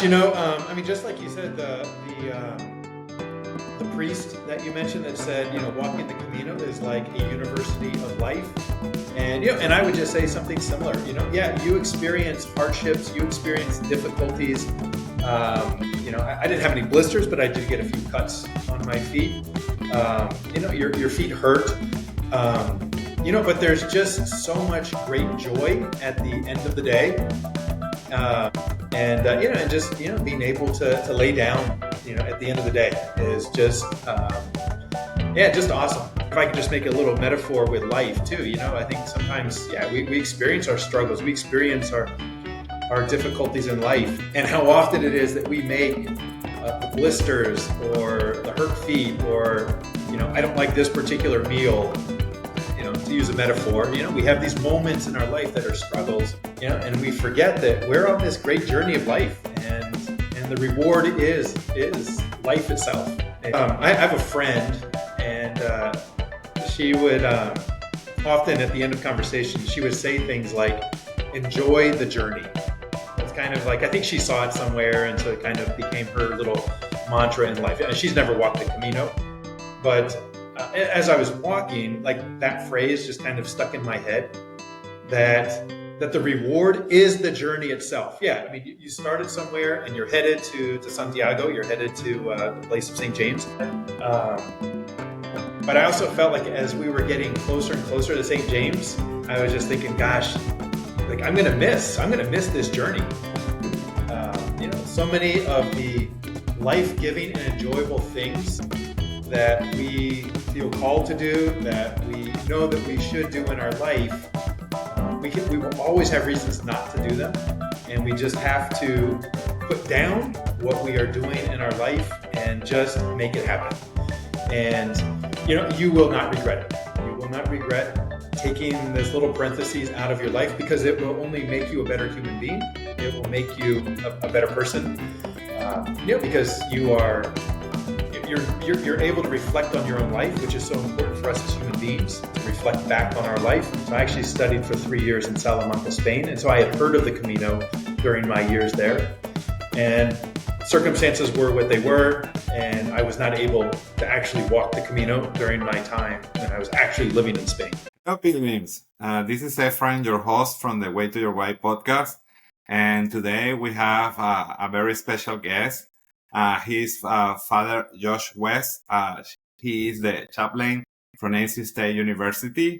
Gosh, I mean, just like you said, the priest that you mentioned that said, walking the Camino is like a university of life, and I would just say something similar. Yeah, you experience hardships, you experience difficulties. I didn't have any blisters, but I did get a few cuts on my feet. Your feet hurt. But there's just so much great joy at the end of the day. And just being able to lay down at the end of the day is just just awesome. If I could just make a little metaphor with life too, I think sometimes we experience our struggles, we experience our difficulties in life, and how often it is that we make the blisters or the hurt feet, or I don't like this particular meal, to use a metaphor. We have these moments in our life that are struggles, and we forget that we're on this great journey of life, and the reward is life itself. I have a friend, and she would often at the end of conversations, she would say things like, enjoy the journey. It's kind of like, I think she saw it somewhere, and so it kind of became her little mantra in life. And she's never walked the Camino, but as I was walking, like, that phrase just kind of stuck in my head, that the reward is the journey itself. Yeah, I mean, you started somewhere and you're headed to Santiago, you're headed to the place of St. James. But I also felt like as we were getting closer and closer to St. James, I was just thinking, gosh, like, I'm gonna miss this journey. So many of the life-giving and enjoyable things that we feel called to do, that we know that we should do in our life, we will always have reasons not to do them, and we just have to put down what we are doing in our life and just make it happen. And you will not regret it. You will not regret taking this little parentheses out of your life, because it will only make you a better human being. It will make you a better person, because you're able to reflect on your own life, which is so important for us as human beings, to reflect back on our life. So I actually studied for 3 years in Salamanca, Spain, and so I had heard of the Camino during my years there. And circumstances were what they were, and I was not able to actually walk the Camino during my time when I was actually living in Spain. Hello, pilgrims. This is Efrain, your host from the Way to Your Way podcast. And today we have a very special guest. He's Father Josh West. He is the chaplain from NC State University,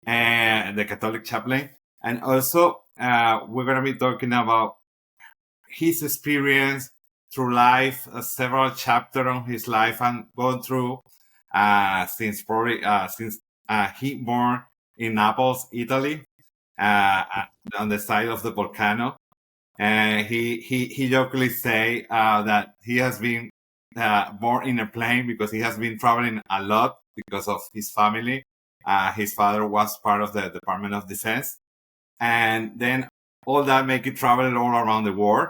and the Catholic chaplain. And also, we're going to be talking about his experience through life, several chapters on his life and gone through since he born in Naples, Italy, on the side of the volcano. And he jokingly say that he has been born in a plane because he has been traveling a lot because of his family. His father was part of the Department of Defense, and then all that make it travel all around the world.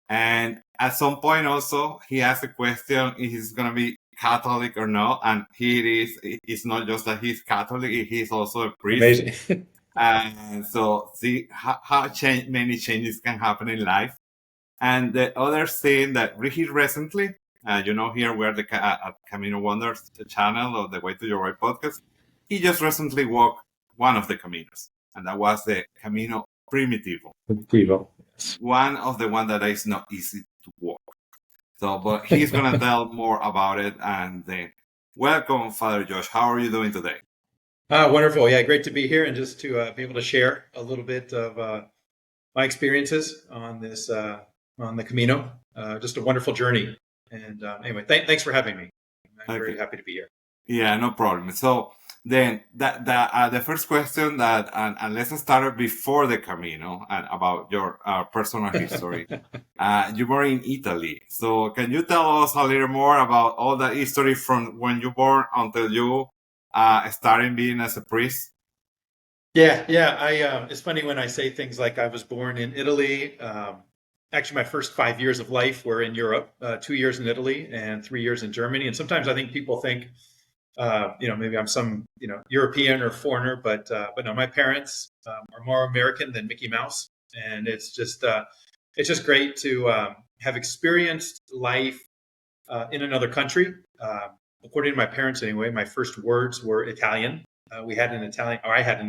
And at some point also he asked a question if he's going to be Catholic or not, and he is. It's not just that he's Catholic; he's also a priest. Amazing. And so see how many changes can happen in life. And the other thing that he recently, here we're the at Camino Wonders channel or the Way to Your Way podcast. He just recently walked one of the Caminos, and that was the Camino Primitivo. One of the one that is not easy to walk. So, but he's going to tell more about it. And welcome, Father Josh. How are you doing today? Wonderful. Yeah, great to be here, and just to be able to share a little bit of my experiences on this on the Camino. Just a wonderful journey. And anyway, thanks for having me. I'm very happy to be here. Yeah, no problem. So then the first question that, and let's start before the Camino and about your personal history. You were in Italy. So can you tell us a little more about all the history from when you were born until you starting being as a priest? Yeah. It's funny when I say things like I was born in Italy. Actually, my first 5 years of life were in Europe, 2 years in Italy and 3 years in Germany. And sometimes I think people think, maybe I'm some, European or foreigner, but no, my parents are more American than Mickey Mouse. And it's just great to have experienced life in another country. According to my parents, anyway, my first words were Italian. I had an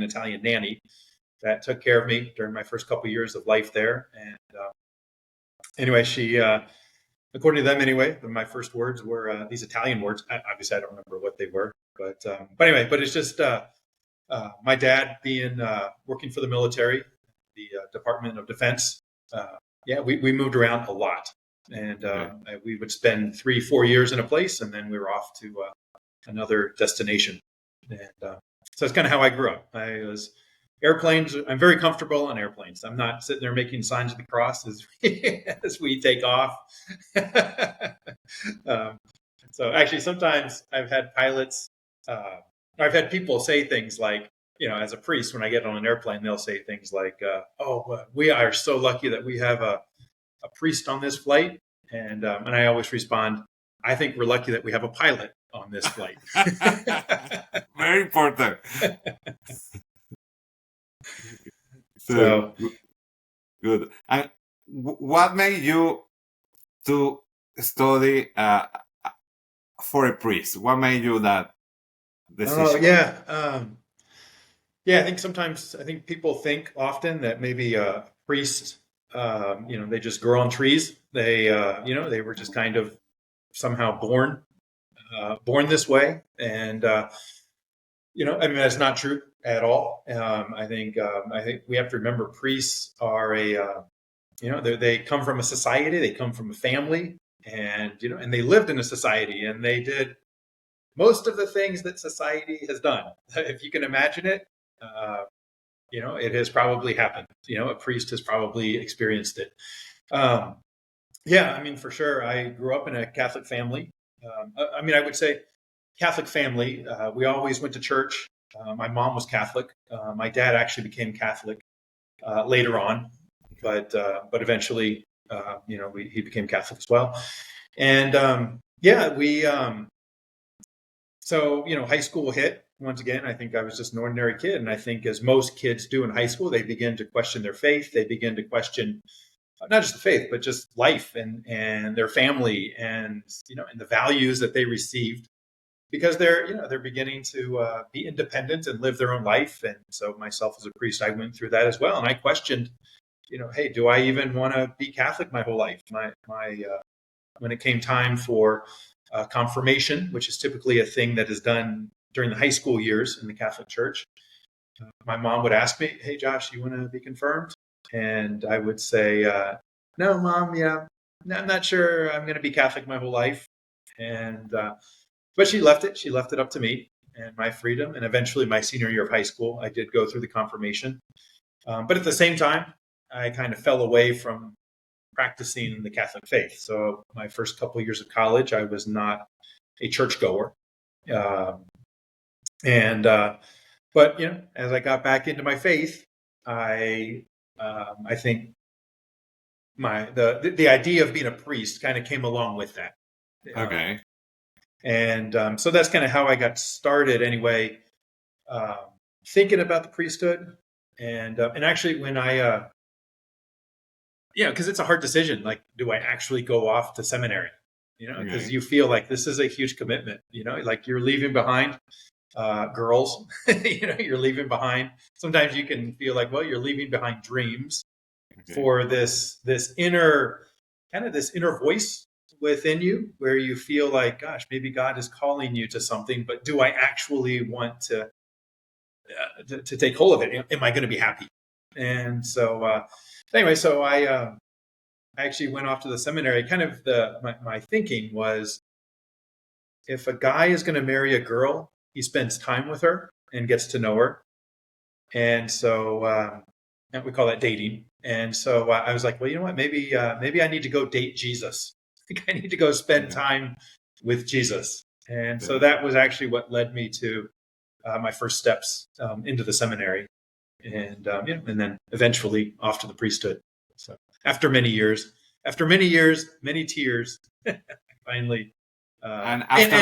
Italian nanny that took care of me during my first couple of years of life there. And anyway, she, according to them, anyway, my first words were these Italian words. Obviously, I don't remember what they were, but anyway, but it's just my dad being working for the military, the Department of Defense. We moved around a lot. And we would spend 3-4 years in a place, and then we were off to another destination. And so that's kind of how I grew up. I was airplanes. I'm very comfortable on airplanes. I'm not sitting there making signs of the cross as we take off. So actually, sometimes I've had pilots, I've had people say things like, as a priest, when I get on an airplane, they'll say things like, we are so lucky that we have a priest on this flight, and I always respond, I think we're lucky that we have a pilot on this flight. Very important. So good. And what made you to study for a priest? What made you that decision? I think people think often that maybe a priest, they just grow on trees. They were just kind of somehow born this way. And, that's not true at all. I think we have to remember priests are they come from a society, they come from a family, and they lived in a society, and they did most of the things that society has done. If you can imagine it, it has probably happened. A priest has probably experienced it. For sure. I grew up in a Catholic family. I would say Catholic family. We always went to church. My mom was Catholic. My dad actually became Catholic later on, but eventually, he became Catholic as well. And so high school hit. Once again, I think I was just an ordinary kid. And I think as most kids do in high school, they begin to question their faith. They begin to question not just the faith, but just life and their family and the values that they received, because they're beginning to be independent and live their own life. And so myself as a priest, I went through that as well. And I questioned, hey, do I even want to be Catholic my whole life? When it came time for confirmation, which is typically a thing that is done during the high school years in the Catholic Church, my mom would ask me, hey, Josh, you want to be confirmed? And I would say, no, Mom, I'm not sure I'm going to be Catholic my whole life. And but she left it up to me and my freedom. And eventually my senior year of high school, I did go through the confirmation. But at the same time, I kind of fell away from practicing the Catholic faith. So my first couple of years of college, I was not a churchgoer. But as I got back into my faith, I think the idea of being a priest kind of came along with that. Okay. And so that's kind of how I got started anyway, thinking about the priesthood. And actually when I, because it's a hard decision. Like, do I actually go off to seminary? Because you feel like this is a huge commitment, like you're leaving behind girls, you're leaving behind. Sometimes you can feel like, well, you're leaving behind dreams for this inner voice within you, where you feel like, gosh, maybe God is calling you to something, but do I actually want to take hold of it? Am I going to be happy? And so anyway, so I actually went off to the seminary. Kind of my thinking was, if a guy is going to marry a girl, he spends time with her and gets to know her. And so we call that dating. And so I was like, well, you know what? Maybe I need to go date Jesus. I think I need to go spend time with Jesus. And so that was actually what led me to my first steps into the seminary, and then eventually off to the priesthood. So after many years, many tears, finally. And after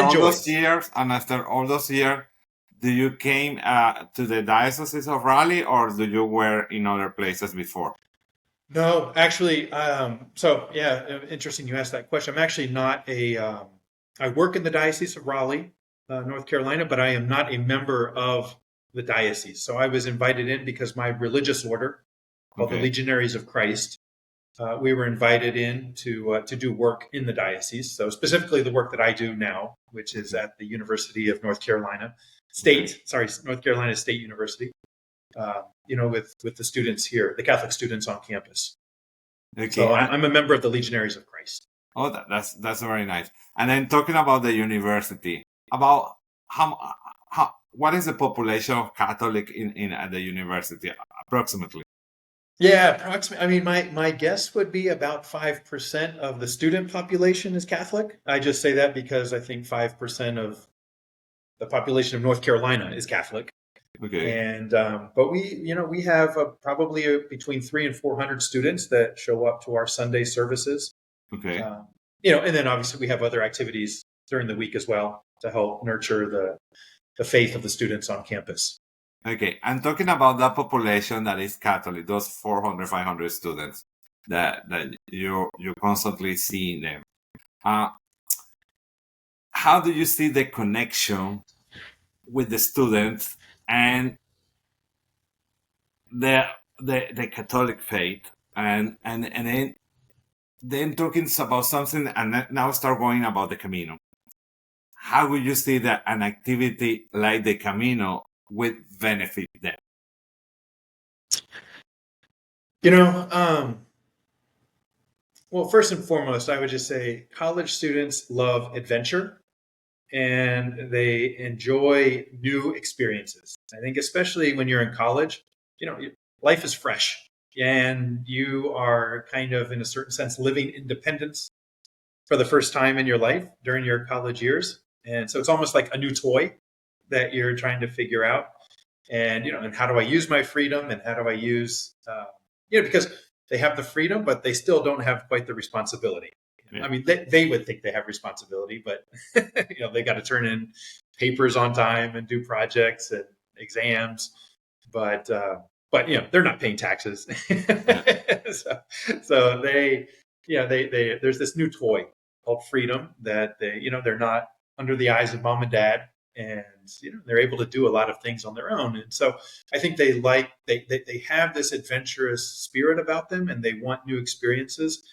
all those years, do you came to the Diocese of Raleigh, or do you were in other places before? No, actually, so yeah, interesting you asked that question. I'm actually not I work in the Diocese of Raleigh, North Carolina, but I am not a member of the diocese. So I was invited in because my religious order, called the Okay. Legionaries of Christ, we were invited in to do work in the diocese. So specifically the work that I do now, which is Okay. at the University of North Carolina Okay. State, sorry, North Carolina State University. With the students here, the Catholic students on campus. Okay. So I'm a member of the Legionaries of Christ. Oh, that's very nice. And then talking about the university, about what is the population of Catholic in at the university approximately? Yeah, approximately. I mean, my guess would be about 5% of the student population is Catholic. I just say that because I think 5% of the population of North Carolina is Catholic. Okay. And but we have probably between 300 and 400 students that show up to our Sunday services. Okay. Um, and then obviously we have other activities during the week as well to help nurture the faith of the students on campus. Okay. And talking about that population that is Catholic, those 400, 500 students that you constantly see in them. Uh, how do you see the connection with the students and the the Catholic faith and then talking about something and now start going about the Camino. How would you see that an activity like the Camino would benefit them? You know, well, first and foremost, I would just say college students love adventure and they enjoy new experiences. I think, especially when you're in college, life is fresh and you are kind of, in a certain sense, living independence for the first time in your life during your college years. And so it's almost like a new toy that you're trying to figure out. And how do I use my freedom and how do I use, because they have the freedom, but they still don't have quite the responsibility. Yeah. I mean, they would think they have responsibility, but they got to turn in papers on time and do projects and exams. But they're not paying taxes, Yeah. so they there's this new toy called freedom that they're not under the eyes of mom and dad, and they're able to do a lot of things on their own. And so I think they have this adventurous spirit about them, and they want new experiences.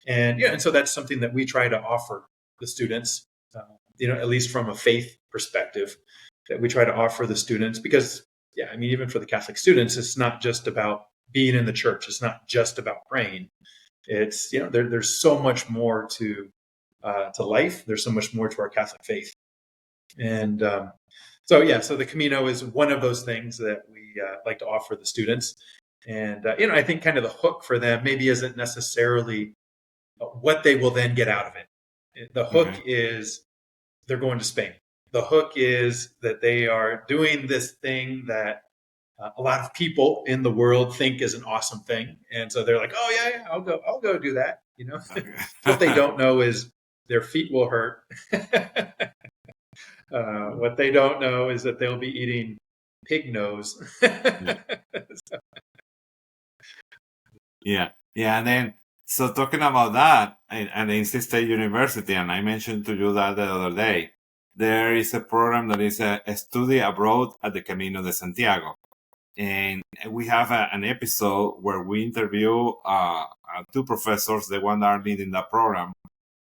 And so that's something that we try to offer the students, at least from a faith perspective, that we try to offer the students. Because yeah, I mean, even for the Catholic students, it's not just about being in the church. It's not just about praying. It's there's so much more to life. There's so much more to our Catholic faith. And so the Camino is one of those things that we like to offer the students. And I think kind of the hook for them maybe isn't necessarily what they will then get out of it. The hook Okay. is they're going to Spain. The hook is that they are doing this thing that a lot of people in the world think is an awesome thing, and so they're like, "Oh yeah, I'll go do that." What they Okay. don't know is their feet will hurt. What they don't know is that they'll be eating pig nose. Yeah. Yeah. Yeah. And then, so talking about that, and the NC State University, and I mentioned to you that the other day, there is a program that is a study abroad at the Camino de Santiago. And we have an episode where we interview two professors, the one that are leading that program,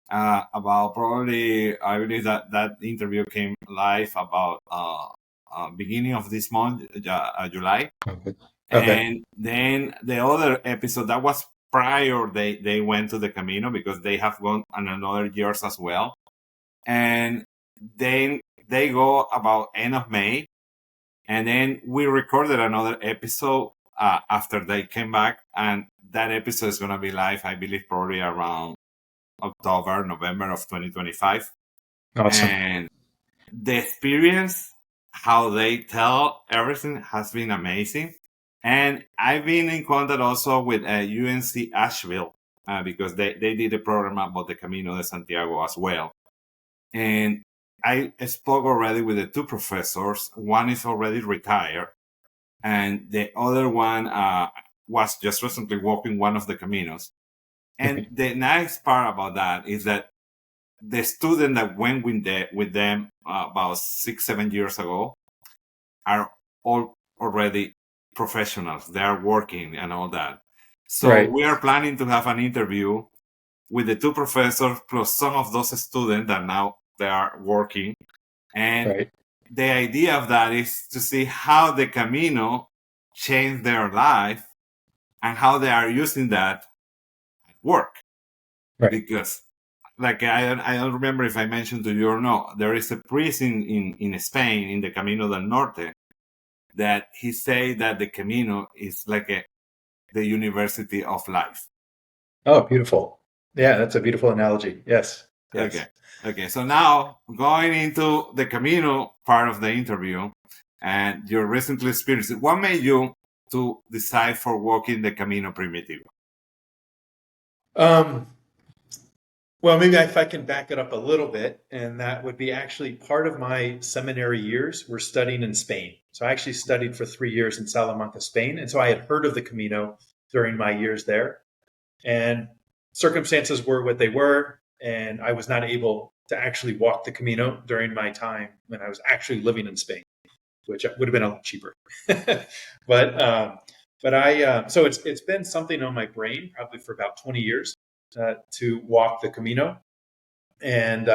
about probably, I believe that interview came live about beginning of this month, July. Okay. Okay. And then the other episode that was prior they went to the Camino because they have gone on another years as well. And then they go about end of May. And then we recorded another episode after they came back. And that episode is going to be live, I believe, probably around October, November of 2025. Awesome. And the experience, how they tell everything has been amazing. And I've been in contact also with UNC Asheville because they did a program about the Camino de Santiago as well. And I spoke already with the two professors. One is already retired, and the other one was just recently walking one of the Caminos. And the nice part about that is that the student that went with them about 6-7 years ago are all already professionals. They are working and all that. So we are planning to have an interview with the two professors plus some of those students that now they are working. And the idea of that is to see how the Camino changed their life and how they are using that at work. Because, like, I don't remember if I mentioned to you or not, there is a priest in Spain, in the Camino del Norte, that he say that the Camino is like the university of life. Oh, beautiful. Yeah, that's a beautiful analogy. Yes. Okay. So now going into the Camino part of the interview and your recent experience, what made you to decide for walking the Camino Primitivo? Well, maybe if I can back it up a little bit, and that would be actually part of my seminary years were studying in Spain. So I actually studied for 3 years in Salamanca, Spain. And so I had heard of the Camino during my years there. And circumstances were what they were. And I was not able to actually walk the Camino during my time when I was actually living in Spain, which would have been a lot cheaper. So it's been something on my brain probably for about 20 years. To walk the Camino. And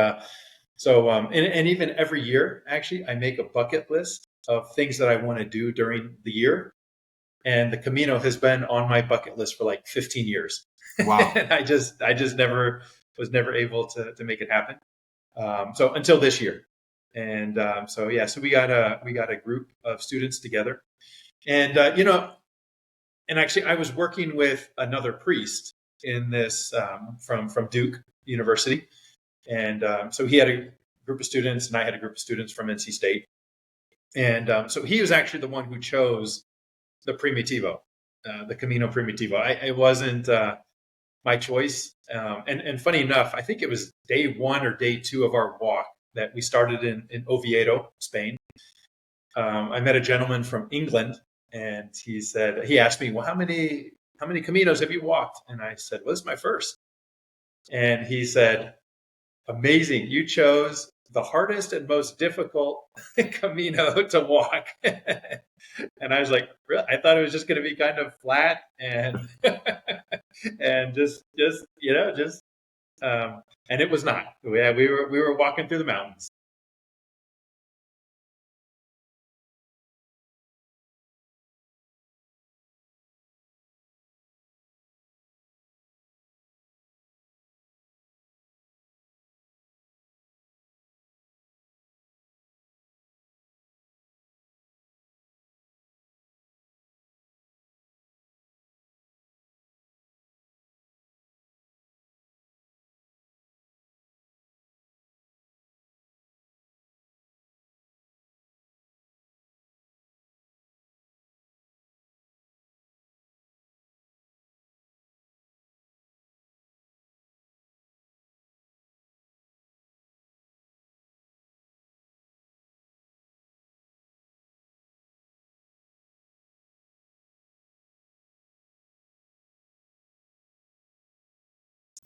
even every year, actually, I make a bucket list of things that I want to do during the year. And the Camino has been on my bucket list for like 15 years. Wow. And I just was never able to make it happen. So until this year. And so we got a group of students together. And, and actually I was working with another priest in this from Duke University. And so he had a group of students and I had a group of students from NC State. And so he was actually the one who chose the Primitivo, the Camino Primitivo. It wasn't my choice. And funny enough, I think it was day 1 or day 2 of our walk that we started in Oviedo, Spain. I met a gentleman from England and he asked me, well, how many Caminos have you walked? And I said, well, this is my first. And he said, amazing. You chose the hardest and most difficult Camino to walk. And I was like, really? I thought it was just going to be kind of flat and, and and it was not. We were walking through the mountains.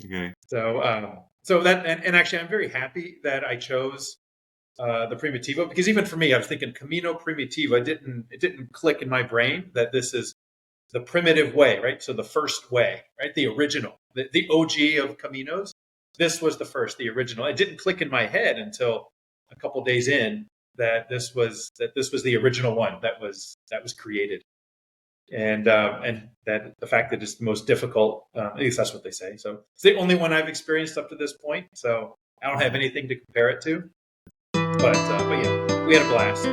Okay. So that and actually, I'm very happy that I chose the Primitivo, because even for me, I was thinking Camino Primitivo. It didn't click in my brain that this is the primitive way, right? So the first way, right? The original, the OG of Caminos. This was the first, the original. It didn't click in my head until a couple days in that this was the original one that was created. And that the fact that it's the most difficult, at least that's what they say. So it's the only one I've experienced up to this point. So I don't have anything to compare it to. But yeah, we had a blast.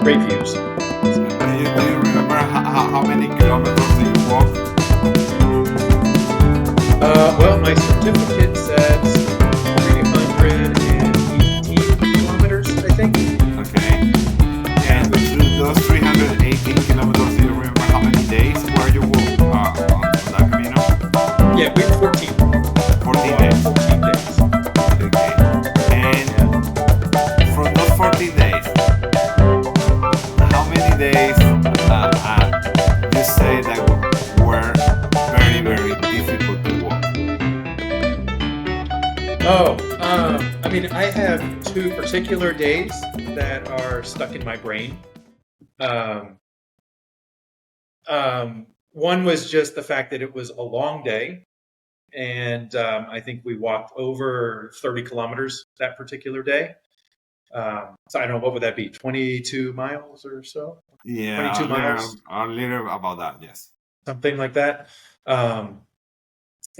Great views. Do you remember how many kilometers you walked? Well, my certificate says 318 kilometers, I think. Okay. And those 318 kilometers, do you remember how many days were you on that Camino? Yeah, we were 14. 14 days. 14 days. Okay. And from those 14 days, how many days Oh, I mean, I have two particular days that are stuck in my brain. Um, One was just the fact that it was a long day, and I think we walked over 30 kilometers that particular day. So I don't know, what would that be? 22 miles or so? Yeah, 22 miles, a little about that. Yes. something like that. Um,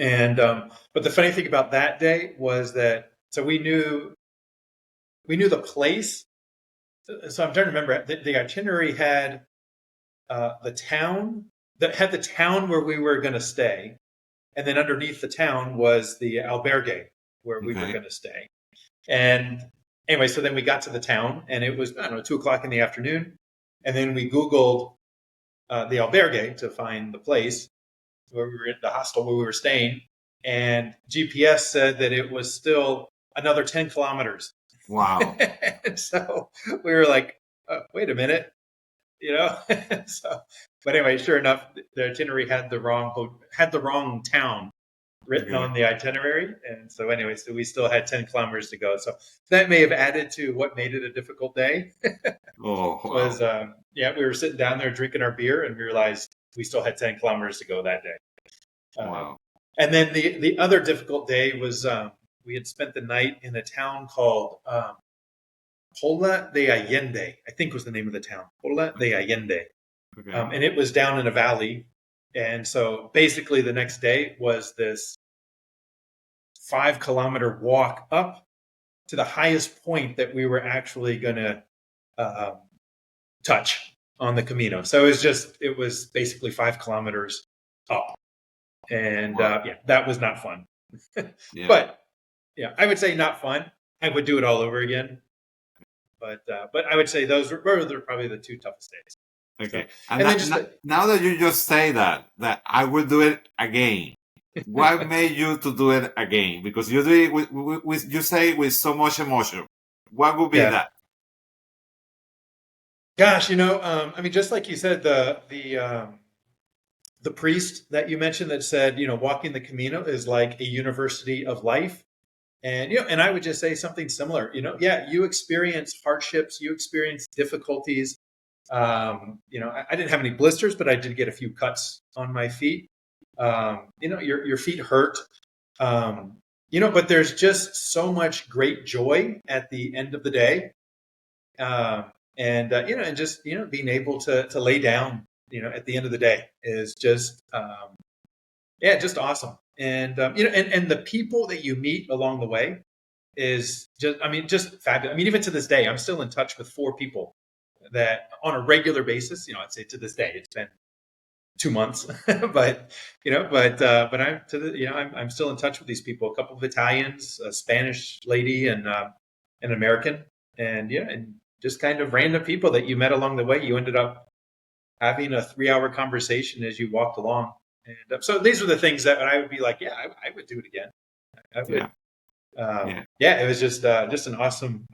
but the funny thing about that day was that so we knew the place. So I'm trying to remember. The itinerary had the town that had the town where we were going to stay, and then underneath the town was the albergue where we were Okay. going to stay. And anyway, so then we got to the town, and it was, I don't know, 2 o'clock in the afternoon, and then we Googled the albergue to find the place where we were at the hostel where we were staying, and GPS said that it was still another 10 kilometers. Wow. And so we were like, wait a minute, you know. So, but anyway, sure enough, the itinerary had the wrong town written Okay. on the itinerary, and so anyway, so we still had 10 kilometers to go. So that may have added to what made it a difficult day. Oh, Was wow. Yeah, we were sitting down there drinking our beer, and we realized we still had 10 kilometers to go that day. Wow. And then the other difficult day was we had spent the night in a town called Pola de Allende, I think was the name of the town. Pola de Allende. Okay. And it was down in a valley. And so basically the next day was this 5 kilometer walk up to the highest point that we were actually going to uh, touch on the Camino. So it was basically 5 kilometers up. And Wow. yeah, that was not fun. Yeah. But yeah, I would say not fun. I would do it all over again. But I would say those were probably the two toughest days. So, Okay. And and then just now that you just say that I will do it again, what made you to do it again? Because you do it with you say with so much emotion. What would be yeah, that? gosh, I mean, just like you said, the priest that you mentioned that said, walking the Camino is like a university of life. And and I would just say something similar. Yeah, you experience hardships, you experience difficulties. I didn't have any blisters, but I did get a few cuts on my feet. Your feet hurt. But there's just so much great joy at the end of the day. And just being able to lay down, at the end of the day is just yeah, just awesome. And and the people that you meet along the way is just, I mean, just fabulous. I mean, even to this day, I'm still in touch with 4 people that on a regular basis. I'd say to this day, it's been 2 months, but I'm to the, I'm still in touch with these people. A couple of Italians, a Spanish lady, and an American, and and just kind of random people that you met along the way. You ended up having a 3-hour conversation as you walked along. And so these are the things that I would be like, yeah, I would do it again. I would. Yeah. Yeah. Yeah, it was just an awesome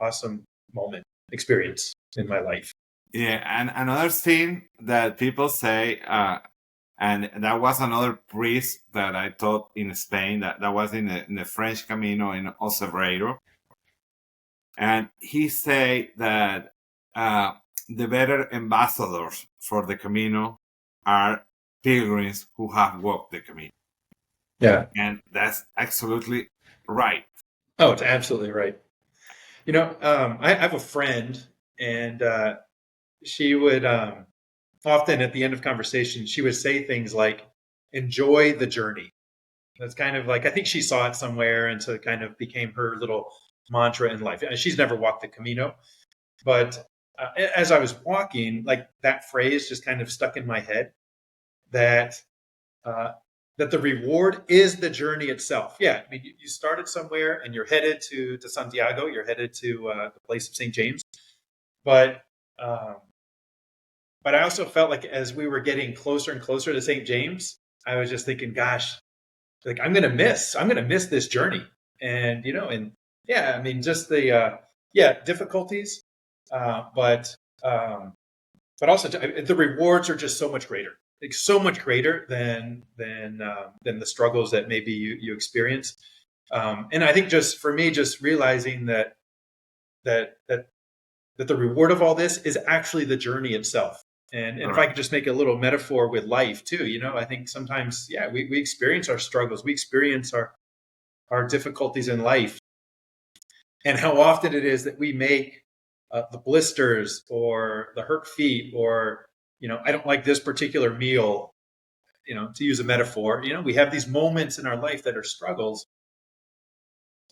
moment, experience in my life. Yeah. And another thing that people say, and that was another priest that I taught in Spain. That was in the French Camino in Ocebreiro, and he said that the better ambassadors for the Camino are pilgrims who have walked the Camino, Yeah. and that's absolutely right. Oh, it's absolutely right. I have a friend, and she would often at the end of conversations, she would say things like, "Enjoy the journey." That's kind of like, I think she saw it somewhere, and so it kind of became her little mantra in life. And she's never walked the Camino, but as I was walking, like that phrase just kind of stuck in my head that uh, that the reward is the journey itself. Yeah, I mean, you started somewhere and you're headed to Santiago. You're headed to the place of St. James, but um, but I also felt like as we were getting closer and closer to St. James, I was just thinking, gosh, like I'm gonna miss this journey, and yeah, I mean, just the difficulties, but but also the rewards are just so much greater, like so much greater than the struggles that maybe you experience. And I think just for me, just realizing that the reward of all this is actually the journey itself. And if I Correct. could just make a little metaphor with life too, I think sometimes, yeah, we experience our struggles, we experience our difficulties in life, and how often it is that we make the blisters or the hurt feet, or I don't like this particular meal, to use a metaphor. We have these moments in our life that are struggles,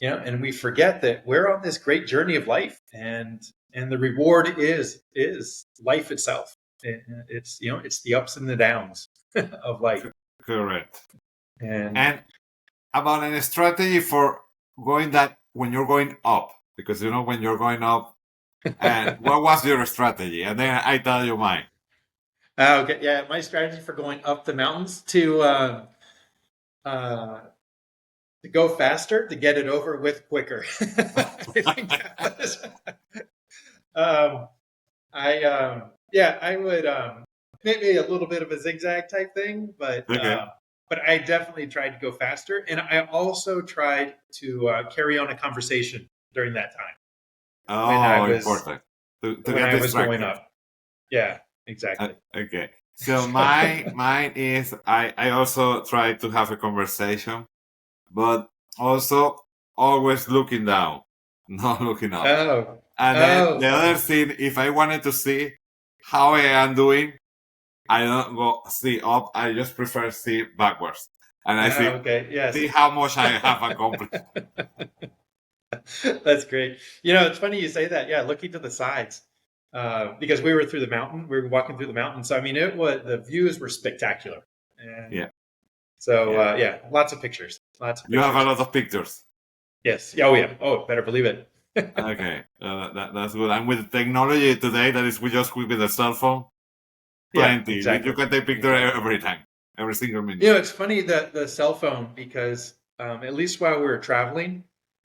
and we forget that we're on this great journey of life, and the reward is life itself. It's the ups and the downs of life. Correct. And And about a strategy for going that when you're going up, because when you're going up, and what was your strategy? And then I tell you mine. okay, yeah, my strategy for going up the mountains uh, to go faster, to get it over with quicker. I think that was, um, I would maybe a little bit of a zigzag type thing, Okay. but I definitely tried to go faster, and I also tried to carry on a conversation during that time when I Oh, was important to when get I was going distracted. up. Yeah, exactly. Okay. So mine is I also try to have a conversation, but also always looking down, not looking up. Oh, And then the other okay. thing, if I wanted to see how I am doing, I don't go see up. I just prefer see backwards, and I Okay. see Yes. how much I have accomplished. That's great. It's funny you say that. Yeah, looking to the sides, because we were through the mountain. We were walking through the mountain, so I mean, the views were spectacular, and Yeah, so yeah. yeah, lots of pictures. Lots of You have a pictures. lot of pictures. Yes. Oh yeah. Oh, better believe it. Okay, that's good. And with technology today, that is, we just with the cell phone, Yeah. plenty. You Exactly. can take picture Exactly. every time, every single minute. It's funny that the cell phone, because at least while we were traveling,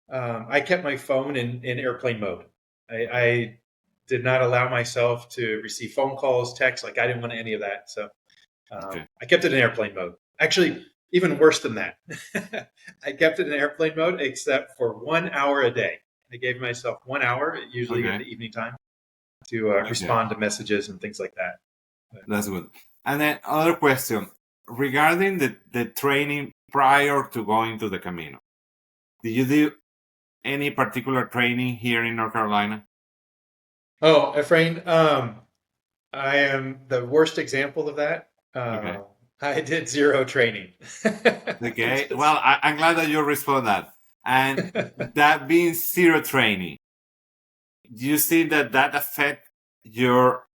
I kept my phone in airplane mode. I did not allow myself to receive phone calls, texts. Like I didn't want any of that. So Okay. I kept it in airplane mode. Actually, even worse than that, I kept it in airplane mode except for 1 hour a day. I gave myself 1 hour, usually in Okay. the evening time, to Okay. respond to messages and things like that. But, That's good. And then other question regarding the training prior to going to the Camino. Did you do any particular training here in North Carolina? oh, Efrain, I am the worst example of that. Okay. I did zero training. I Okay. just Well, I'm glad that you respond that. And that being zero training, do you see that affect your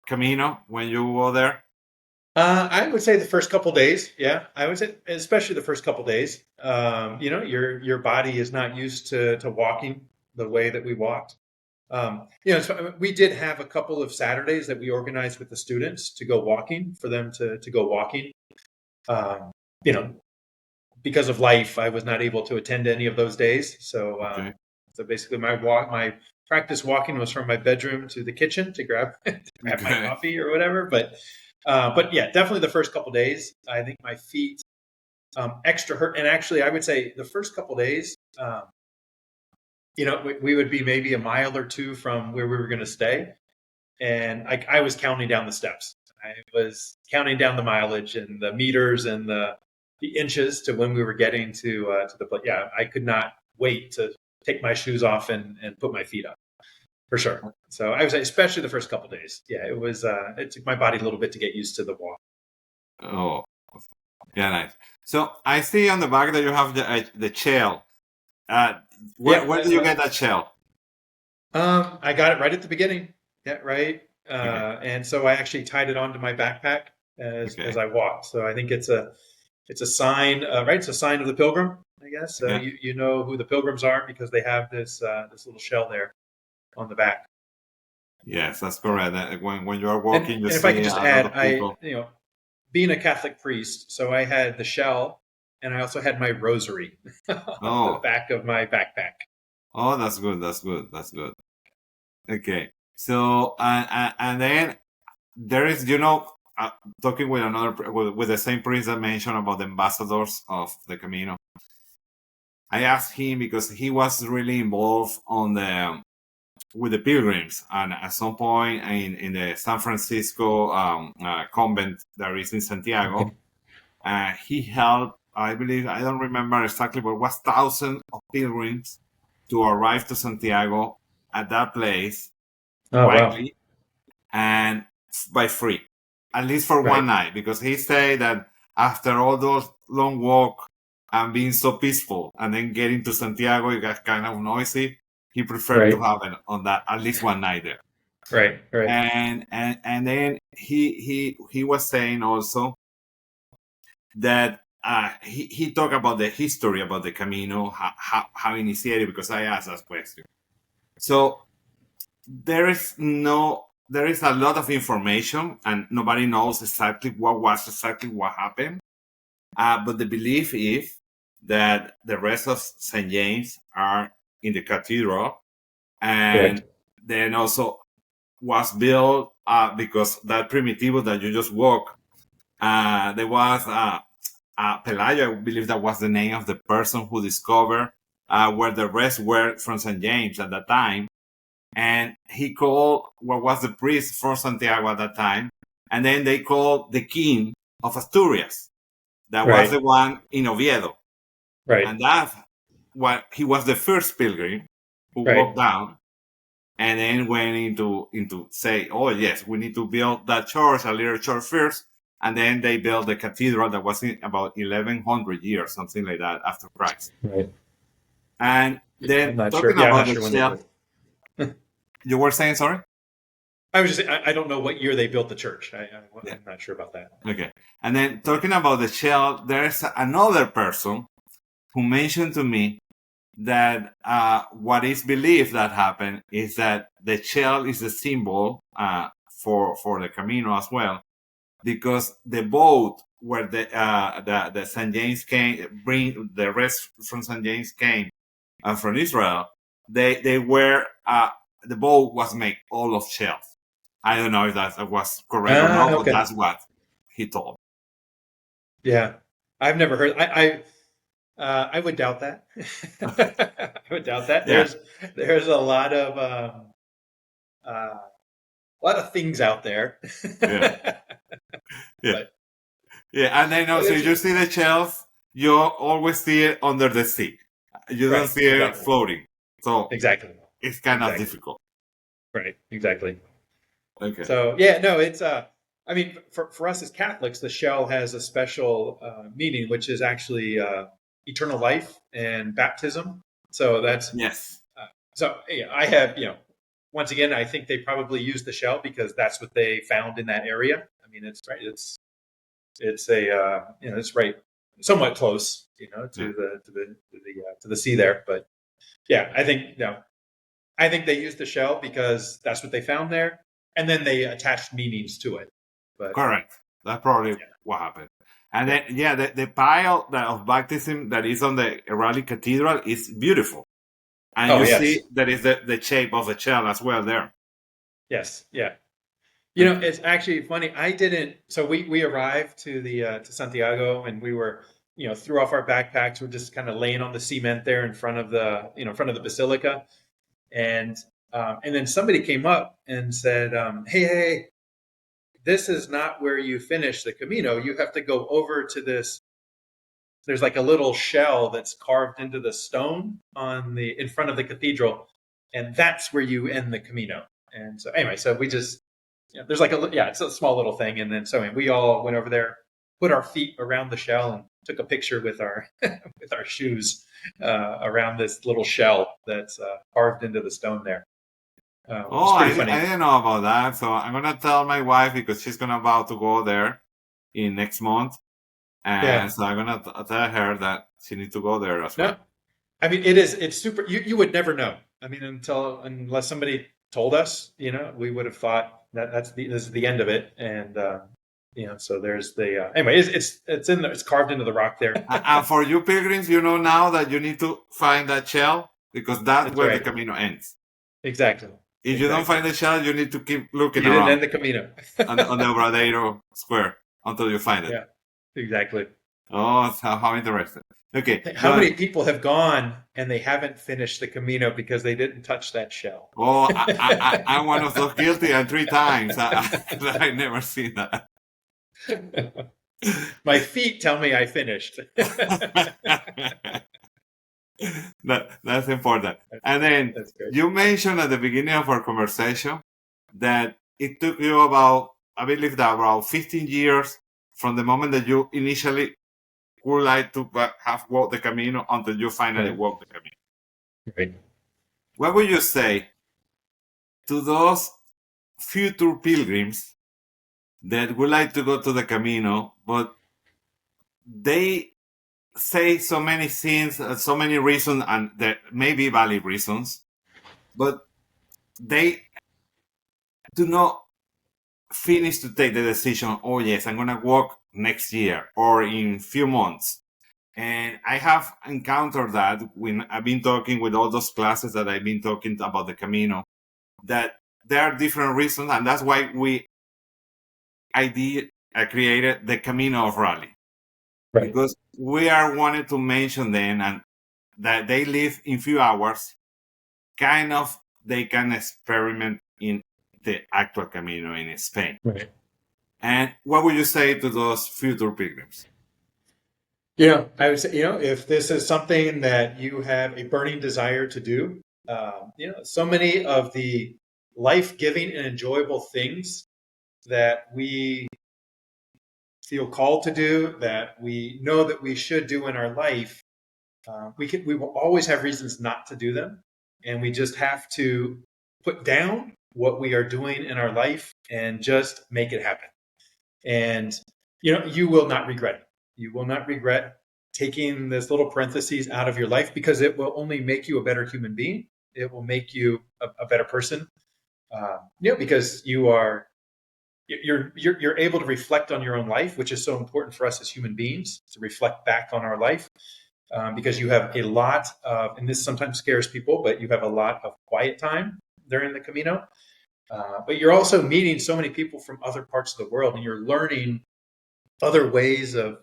Camino when you go there? I would say the first couple days, yeah. I would say, especially the first couple days. Your body is not used to walking the way that we walked. So we did have a couple of Saturdays that we organized with the students to go walking, for them to go walking. Um, you know, because of life, I was not able to attend any of those days. Okay. So basically, my practice walking was from my bedroom to the kitchen to grab to grab my Okay. coffee or whatever. But yeah, definitely the first couple days, I think my feet extra hurt. And actually, I would say the first couple days, we would be maybe a mile or two from where we were going to stay, and I was counting down the steps. I was counting down the mileage and the meters and the inches to when we were getting to the place. Yeah, I could not wait to take my shoes off and put my feet up, for sure. So I was, especially the first couple days. Yeah, it took my body a little bit to get used to the walk. Oh, yeah, nice. So I see on the back that you have the shell. Uh, Yeah, where do you get that shell? I got it right at the beginning. Yeah, right. Okay. And so I actually tied it onto my backpack as Okay. I walked. So I think it's a sign, right? It's a sign of the pilgrim, I guess. Yeah. You know who the pilgrims are because they have this little shell there on the back. Yes, that's correct. When you are And walking, you and if I see could a just lot add, of people. being a Catholic priest, so I had the shell, and I also had my rosary on the Oh, back of my backpack. oh, that's good. That's good. That's good. Okay. So and then there is, talking with another with the same priest that mentioned about the ambassadors of the Camino. I asked him because he was really involved on the with the pilgrims, and at some point in the San Francisco convent that is in Santiago, he helped. I believe I don't remember exactly, but it was thousands of pilgrims to arrive to Santiago at that place Oh, wow. quietly and by free, at least for one Right. night, because he said that after all those long walk and being so peaceful, and then getting to Santiago, it got kind of noisy. He preferred to Right. have it on that at least one night there. Right. Right. And then he was saying also that he talked about the history about the Camino, how initiated, because I asked that question. So there is a lot of information, and nobody knows exactly what happened. But the belief is that the rest of St. James are in the cathedral, and Correct. then also was built because that Primitivo that you just walk, there was Pelayo, I believe that was the name of the person who discovered where the rest were from St. James at that time. And he called what was the priest from Santiago at that time. And then they called the king of Asturias. That was the Right. one in Oviedo. Right. And that what he was the first pilgrim who walked Right. down and then went into say, oh yes, we need to build that church, a little church first, and then they built the cathedral that was in about 1100 years, something like that, after Christ. Right. And I'm then not sure. talking Yeah, I'm about not the sure when they shell, built. you were saying, sorry? I was just. I don't know what year they built the church. Yeah. I'm not sure about that. Okay. And then talking about the shell, there's another person who mentioned to me that what is believed that happened is that the shell is a symbol for the Camino as well, because the boat where the St. James came, bring the rest from St. James came from Israel, they were the boat was made all of shells. I don't know if that was correct or not, but Okay. that's what he told. Yeah, I've never heard. I would doubt that. I would doubt that. Yeah, There's a lot of things out there. yeah, yeah, But yeah. And then also, it's you see the shells, you always see it under the sea. You don't right. see it Exactly. floating, so Exactly. it's kind of Exactly. difficult. Right. Exactly. Okay, So yeah, no, it's I mean, for us as Catholics, the shell has a special meaning, which is actually eternal life and baptism. So that's yes, so yeah, I have once again, I think they probably used the shell because that's what they found in that area. I mean, it's right. It's a it's right somewhat close yeah. to the sea there. But yeah, I think I think they used the shell because that's what they found there, and then they attached meanings to it. But Correct. That's probably what happened. And yeah, then, yeah, the pile of baptism that is on the Raleigh Cathedral is beautiful. And oh you see yes, that is the shape of the shell as well there. yes, yeah. Okay. It's actually funny. I didn't. So we arrived to the to Santiago, and we were threw off our backpacks. We're just kind of laying on the cement there in front of the in front of the basilica, and then somebody came up and said, hey, this is not where you finish the Camino. You have to go over to this. There's like a little shell that's carved into the stone on the in front of the cathedral, and that's where you end the Camino. And so anyway, so we just there's like it's a small little thing, and then so anyway, we all went over there, put our feet around the shell, and took a picture with our with our shoes around this little shell that's carved into the stone there. Oh, It's pretty I funny. didn't know about that. So I'm going to tell my wife because she's going to about to go there in next month. And Yeah. so I'm going to tell her that she needs to go there as well. No, I mean it is. It's super. You would never know. I mean, unless somebody told us, we would have thought that this is the end of it, and so there's the anyway. It's in there. It's carved into the rock there. And for you pilgrims, you know now that you need to find that shell because that's That's where the right. Camino ends. Exactly. If you don't Exactly. find the shell, you need to keep looking You didn't around end the Camino. on the Obradero Square until you find it. Yeah. Exactly. Oh, so how interesting. Okay, How John. many people have gone and they haven't finished the Camino because they didn't touch that shell? Oh, I'm one of those guilty, and 3 times. I never seen that. My feet tell me I finished. That's important. And then That's great. you mentioned at the beginning of our conversation that it took you about, I believe that about 15 years from the moment that you initially would like to have walked the Camino until you finally Right. walked the Camino. Right. What would you say to those future pilgrims that would like to go to the Camino, but they say so many things, so many reasons, and there may be valid reasons, but they do not finish to take the decision, oh yes, I'm going to walk next year or in few months. And I have encountered that when I've been talking with all those classes that I've been talking about the Camino, that there are different reasons, and that's why I created the Camino of Raleigh. Right. Because we are wanting to mention them and that they live in few hours, kind of they can experiment in the actual Camino in Spain. Right. And what would you say to those future pilgrims? I would say, if this is something that you have a burning desire to do, so many of the life-giving and enjoyable things that we feel called to do, that we know that we should do in our life, we will always have reasons not to do them, and we just have to put down what we are doing in our life and just make it happen. And you will not regret it. You will not regret taking this little parentheses out of your life, because it will only make you a better human being. It will make you a better person. Because you're able to reflect on your own life, which is so important for us as human beings, to reflect back on our life. Because you have a lot of, and this sometimes scares people, but you have a lot of quiet time during the Camino. But you're also meeting so many people from other parts of the world, and you're learning other ways of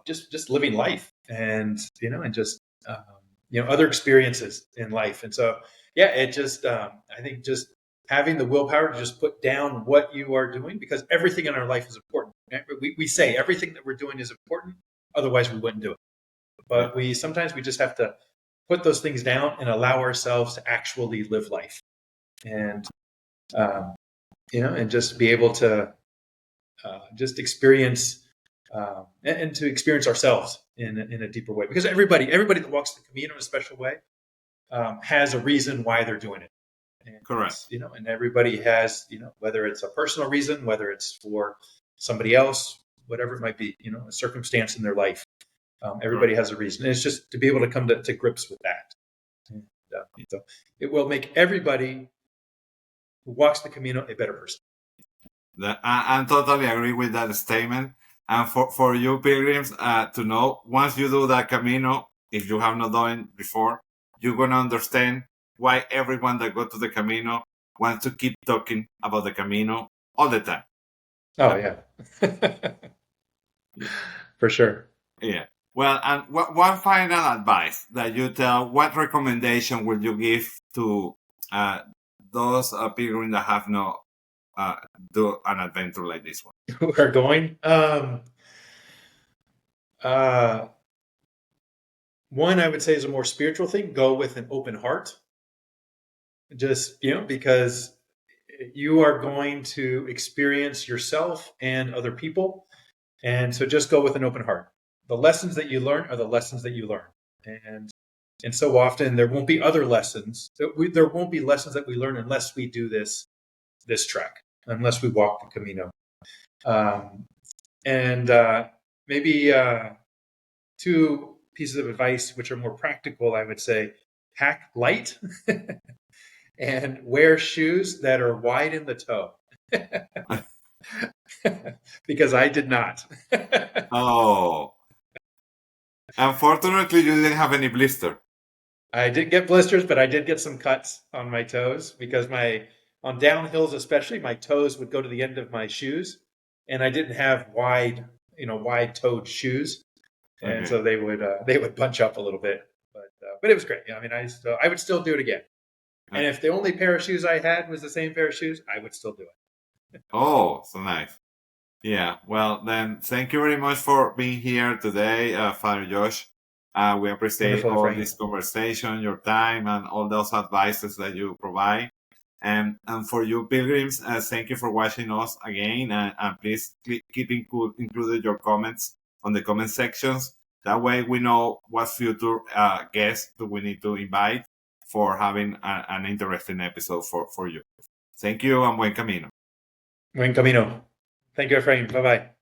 just living life, and just other experiences in life. And so, it just I think just having the willpower to just put down what you are doing, because everything in our life is important. We say everything that we're doing is important, otherwise we wouldn't do it. But we just have to put those things down and allow ourselves to actually live life, and and just be able to just experience and to experience ourselves in a deeper way. Because everybody that walks the Camino in a special way has a reason why they're doing it. And, Correct. And everybody has, whether it's a personal reason, whether it's for somebody else, whatever it might be, a circumstance in their life. Everybody has a reason. And it's just to be able to come to grips with that. And, so it will make everybody who walks the Camino a better person. I totally agree with that statement. And for you pilgrims to know, once you do that Camino, if you have not done it before, you're going to understand why everyone that go to the Camino wants to keep talking about the Camino all the time. Oh, yeah. For sure. Yeah. Well, and one final advice that you tell, what recommendation would you give to those pilgrims that have not do an adventure like this one? Who are going? One, I would say, is a more spiritual thing. Go with an open heart. Just, because you are going to experience yourself and other people. And so just go with an open heart. The lessons that you learn are the lessons that you learn. And so often there won't be other lessons. There won't be lessons that we learn unless we do this trek, unless we walk the Camino. Maybe two pieces of advice, which are more practical, I would say: pack light and wear shoes that are wide in the toe. Because I did not. Oh. Unfortunately, you didn't have any blister. I did get blisters, but I did get some cuts on my toes, because on downhills especially, my toes would go to the end of my shoes, and I didn't have wide wide-toed shoes, and Okay. so they would bunch up a little bit. But it was great. I mean, I would still do it again. And if the only pair of shoes I had was the same pair of shoes, I would still do it. Oh, so nice. Yeah. Well, then, thank you very much for being here today, Father Josh. We appreciate Wonderful, all Efrain. this conversation, your time, and all those advices that you provide. And for you pilgrims, thank you for watching us again. And please keep included your comments on the comment sections. That way we know what future guests do we need to invite for having an interesting episode for you. Thank you and buen camino. Buen camino. Thank you, Efrain. Bye bye.